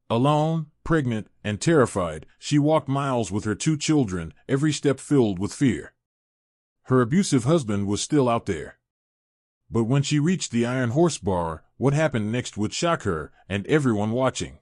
Alone, pregnant, and terrified, she walked miles with her two children, every step filled with fear. Her abusive husband was still out there. But when she reached the Iron Horse Bar, what happened next would shock her and everyone watching.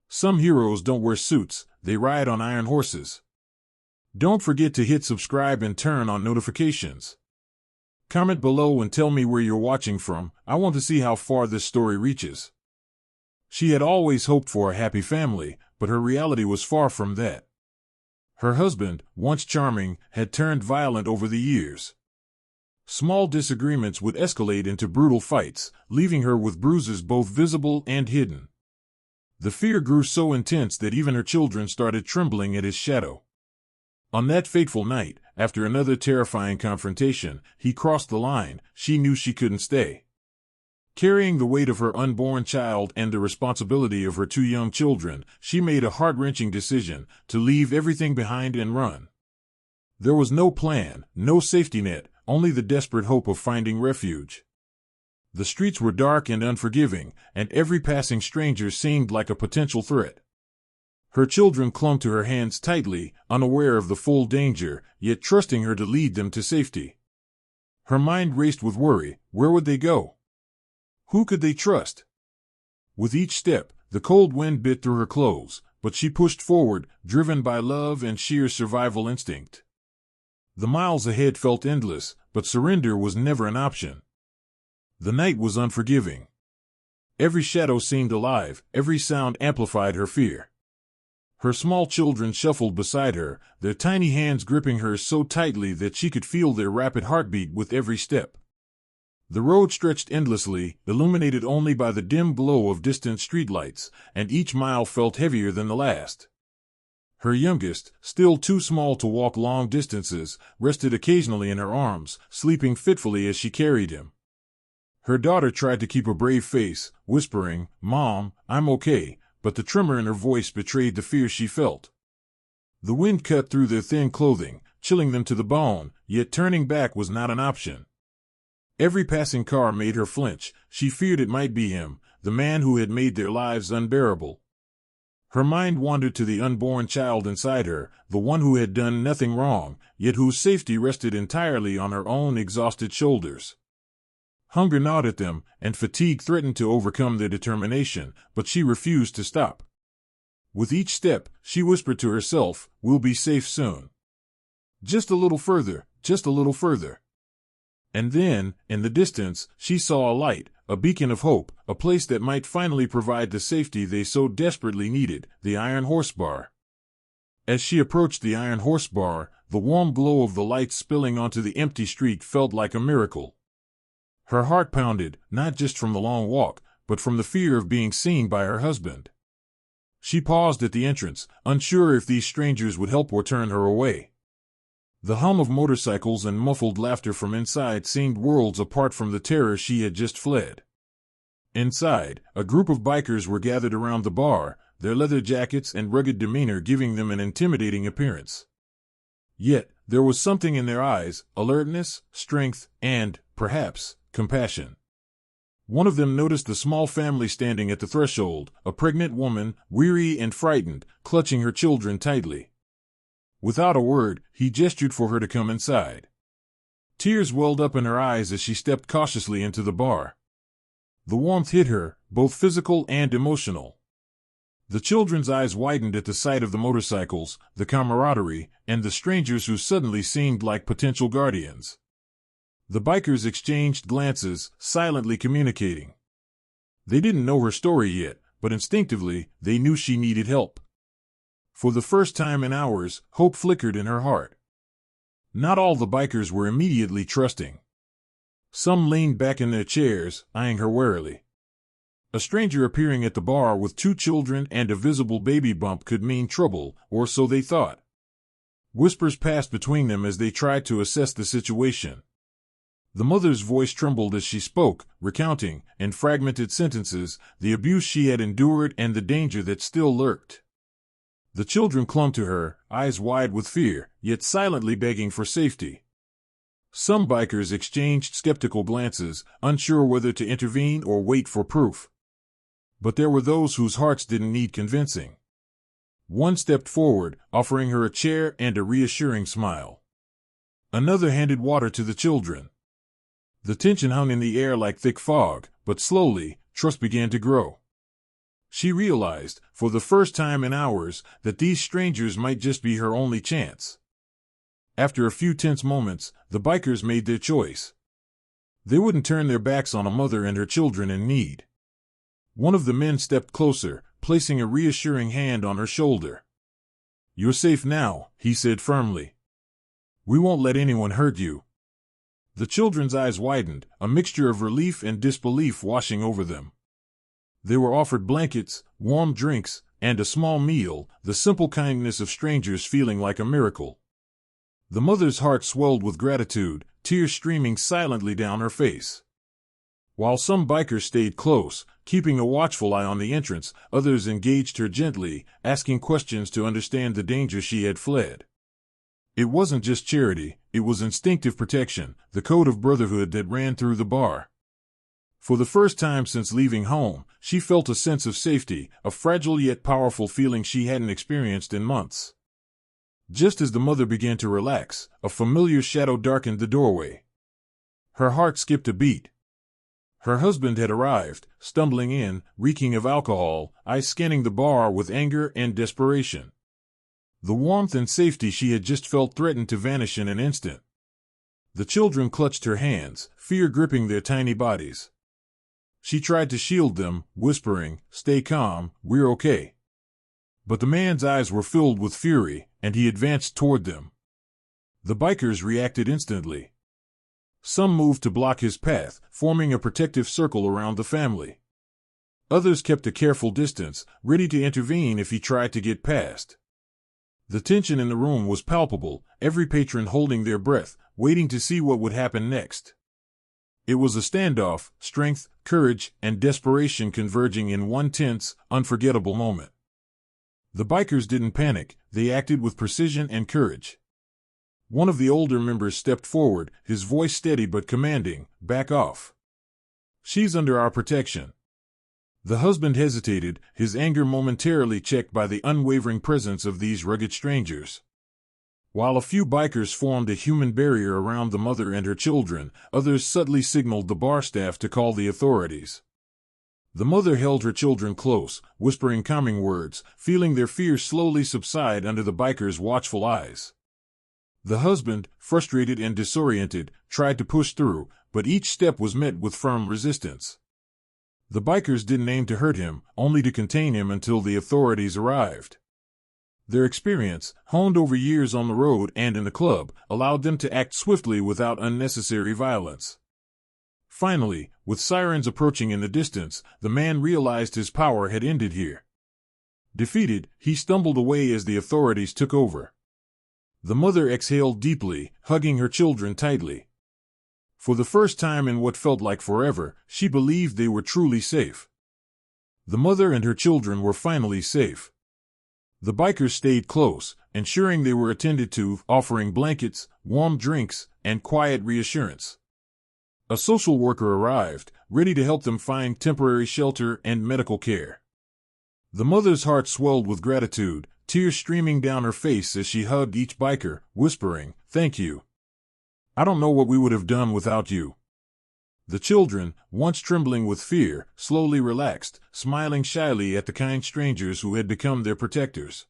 Some heroes don't wear suits, they ride on iron horses. Don't forget to hit subscribe and turn on notifications. Comment below and tell me where you're watching from. I want to see how far this story reaches. She had always hoped for a happy family, but her reality was far from that. Her husband, once charming, had turned violent over the years. Small disagreements would escalate into brutal fights, leaving her with bruises both visible and hidden. The fear grew so intense that even her children started trembling at his shadow. On that fateful night, after another terrifying confrontation, he crossed the line. She knew she couldn't stay. Carrying the weight of her unborn child and the responsibility of her two young children, she made a heart-wrenching decision to leave everything behind and run. There was no plan, no safety net, only the desperate hope of finding refuge. The streets were dark and unforgiving, and every passing stranger seemed like a potential threat. Her children clung to her hands tightly, unaware of the full danger, yet trusting her to lead them to safety. Her mind raced with worry. Where would they go? Who could they trust? With each step, the cold wind bit through her clothes, but she pushed forward, driven by love and sheer survival instinct. The miles ahead felt endless, but surrender was never an option. The night was unforgiving. Every shadow seemed alive, every sound amplified her fear. Her small children shuffled beside her, their tiny hands gripping hers so tightly that she could feel their rapid heartbeat with every step. The road stretched endlessly, illuminated only by the dim glow of distant streetlights, and each mile felt heavier than the last. Her youngest, still too small to walk long distances, rested occasionally in her arms, sleeping fitfully as she carried him. Her daughter tried to keep a brave face, whispering, "Mom, I'm okay," but the tremor in her voice betrayed the fear she felt. The wind cut through their thin clothing, chilling them to the bone, yet turning back was not an option. Every passing car made her flinch. She feared it might be him, the man who had made their lives unbearable. Her mind wandered to the unborn child inside her, the one who had done nothing wrong, yet whose safety rested entirely on her own exhausted shoulders. Hunger gnawed at them, and fatigue threatened to overcome their determination, but she refused to stop. With each step, she whispered to herself, "We'll be safe soon. Just a little further, just a little further." And then, in the distance, she saw a light, a beacon of hope, a place that might finally provide the safety they so desperately needed, the Iron Horse Bar. As she approached the Iron Horse Bar, the warm glow of the lights spilling onto the empty street felt like a miracle. Her heart pounded, not just from the long walk, but from the fear of being seen by her husband. She paused at the entrance, unsure if these strangers would help or turn her away. The hum of motorcycles and muffled laughter from inside seemed worlds apart from the terror she had just fled. Inside, a group of bikers were gathered around the bar, their leather jackets and rugged demeanor giving them an intimidating appearance. Yet, there was something in their eyes, alertness, strength, and, perhaps, compassion. One of them noticed the small family standing at the threshold, a pregnant woman, weary and frightened, clutching her children tightly. Without a word, he gestured for her to come inside. Tears welled up in her eyes as she stepped cautiously into the bar. The warmth hit her, both physical and emotional. The children's eyes widened at the sight of the motorcycles, the camaraderie, and the strangers who suddenly seemed like potential guardians. The bikers exchanged glances, silently communicating. They didn't know her story yet, but instinctively, they knew she needed help. For the first time in hours, hope flickered in her heart. Not all the bikers were immediately trusting. Some leaned back in their chairs, eyeing her warily. A stranger appearing at the bar with two children and a visible baby bump could mean trouble, or so they thought. Whispers passed between them as they tried to assess the situation. The mother's voice trembled as she spoke, recounting, in fragmented sentences, the abuse she had endured and the danger that still lurked. The children clung to her, eyes wide with fear, yet silently begging for safety. Some bikers exchanged skeptical glances, unsure whether to intervene or wait for proof. But there were those whose hearts didn't need convincing. One stepped forward, offering her a chair and a reassuring smile. Another handed water to the children. The tension hung in the air like thick fog, but slowly, trust began to grow. She realized, for the first time in hours, that these strangers might just be her only chance. After a few tense moments, the bikers made their choice. They wouldn't turn their backs on a mother and her children in need. One of the men stepped closer, placing a reassuring hand on her shoulder. "You're safe now," he said firmly. "We won't let anyone hurt you." The children's eyes widened, a mixture of relief and disbelief washing over them. They were offered blankets, warm drinks, and a small meal, the simple kindness of strangers feeling like a miracle. The mother's heart swelled with gratitude, tears streaming silently down her face. While some bikers stayed close, keeping a watchful eye on the entrance, others engaged her gently, asking questions to understand the danger she had fled. It wasn't just charity, it was instinctive protection, the code of brotherhood that ran through the bar. For the first time since leaving home, she felt a sense of safety, a fragile yet powerful feeling she hadn't experienced in months. Just as the mother began to relax, a familiar shadow darkened the doorway. Her heart skipped a beat. Her husband had arrived, stumbling in, reeking of alcohol, eyes scanning the bar with anger and desperation. The warmth and safety she had just felt threatened to vanish in an instant. The children clutched her hands, fear gripping their tiny bodies. She tried to shield them, whispering, "Stay calm, we're okay." But the man's eyes were filled with fury, and he advanced toward them. The bikers reacted instantly. Some moved to block his path, forming a protective circle around the family. Others kept a careful distance, ready to intervene if he tried to get past. The tension in the room was palpable, every patron holding their breath, waiting to see what would happen next. It was a standoff, strength, courage, and desperation converging in one tense, unforgettable moment. The bikers didn't panic, they acted with precision and courage. One of the older members stepped forward, his voice steady but commanding, "Back off. She's under our protection." The husband hesitated, his anger momentarily checked by the unwavering presence of these rugged strangers. While a few bikers formed a human barrier around the mother and her children, others subtly signaled the bar staff to call the authorities. The mother held her children close, whispering calming words, feeling their fear slowly subside under the bikers' watchful eyes. The husband, frustrated and disoriented, tried to push through, but each step was met with firm resistance. The bikers didn't aim to hurt him, only to contain him until the authorities arrived. Their experience, honed over years on the road and in the club, allowed them to act swiftly without unnecessary violence. Finally, with sirens approaching in the distance, the man realized his power had ended here. Defeated, he stumbled away as the authorities took over. The mother exhaled deeply, hugging her children tightly. For the first time in what felt like forever, she believed they were truly safe. The mother and her children were finally safe. The bikers stayed close, ensuring they were attended to, offering blankets, warm drinks, and quiet reassurance. A social worker arrived, ready to help them find temporary shelter and medical care. The mother's heart swelled with gratitude, tears streaming down her face as she hugged each biker, whispering, "Thank you. I don't know what we would have done without you." The children, once trembling with fear, slowly relaxed, smiling shyly at the kind strangers who had become their protectors.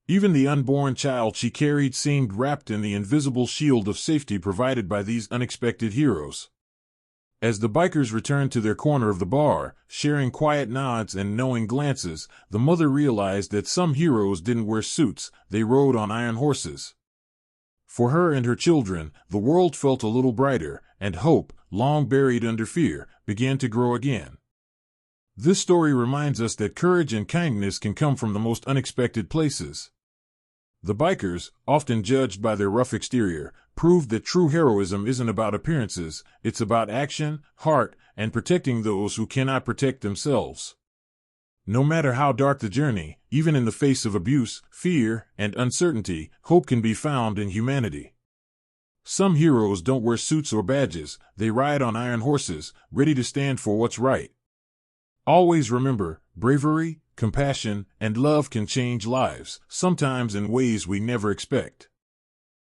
Even the unborn child she carried seemed wrapped in the invisible shield of safety provided by these unexpected heroes. As the bikers returned to their corner of the bar, sharing quiet nods and knowing glances, the mother realized that some heroes didn't wear suits, they rode on iron horses. For her and her children, the world felt a little brighter, and hope, long buried under fear, began to grow again. This story reminds us that courage and kindness can come from the most unexpected places. The bikers, often judged by their rough exterior, proved that true heroism isn't about appearances, it's about action, heart, and protecting those who cannot protect themselves. No matter how dark the journey, even in the face of abuse, fear, and uncertainty, hope can be found in humanity. Some heroes don't wear suits or badges, they ride on iron horses, ready to stand for what's right. Always remember, bravery, compassion, and love can change lives, sometimes in ways we never expect.